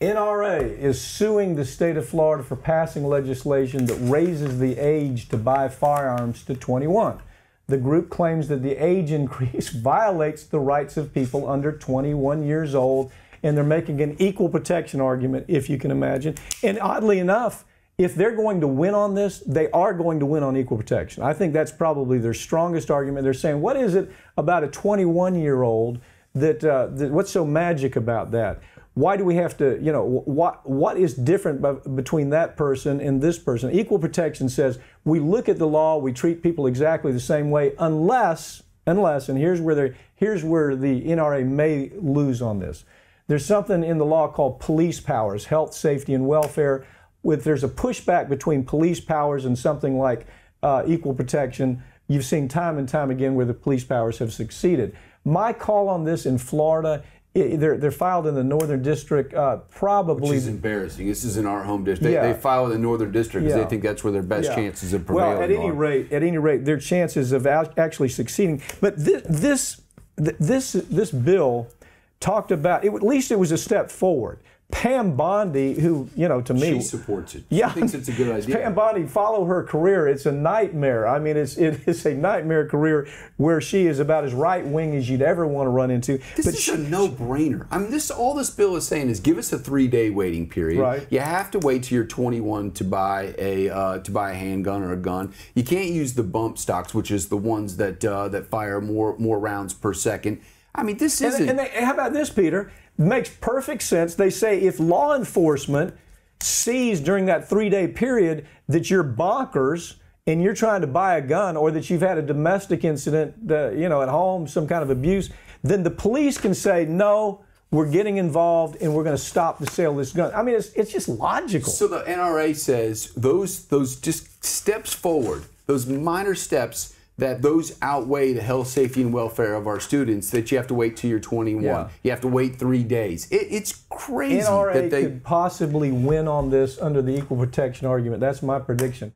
NRA is suing the state of Florida for passing legislation that raises the age to buy firearms to 21. The group claims that the age increase violates the rights of people under 21 years old, and they're making an equal protection argument, if you can imagine. And oddly enough, if they're going to win on this, they are going to win on equal protection. I think that's probably their strongest argument. They're saying, what is it about a 21-year-old that what's so magic about that? Why do we have to, you know, what is different between that person and this person? Equal protection says we look at the law, we treat people exactly the same way, unless, and here's where the NRA may lose on this. There's something in the law called police powers, health, safety, and welfare. There's a pushback between police powers and something like equal protection. You've seen time and time again where the police powers have succeeded. My call on this in Florida, they're filed in the Northern District, probably. Which is embarrassing. This is in our home district. They file in the Northern District because they think that's where their best chances of prevailing are. Well, at any rate, their chances of actually succeeding. But this bill talked about, at least it was a step forward. Pam Bondi, who, you know, to me, she supports it. She thinks it's a good idea. Pam Bondi, follow her career. It's a nightmare. I mean, it's a nightmare career where she is about as right-wing as you'd ever want to run into. This is a no-brainer. I mean, all this bill is saying is give us a 3-day waiting period. Right. You have to wait till you're 21 to buy a handgun or a gun. You can't use the bump stocks, which is the ones that that fire more rounds per second. I mean, this isn't. How about this, Peter? Makes perfect sense. They say if law enforcement sees during that 3-day period that you're bonkers and you're trying to buy a gun, or that you've had a domestic incident, you know, at home, some kind of abuse, then the police can say, no, we're getting involved and we're going to stop the sale of this gun. I mean, it's just logical. So the NRA says those just steps forward, those minor steps, that those outweigh the health, safety, and welfare of our students, that you have to wait till you're 21. Yeah. You have to wait 3 days. It's crazy NRA that they could possibly win on this under the equal protection argument. That's my prediction.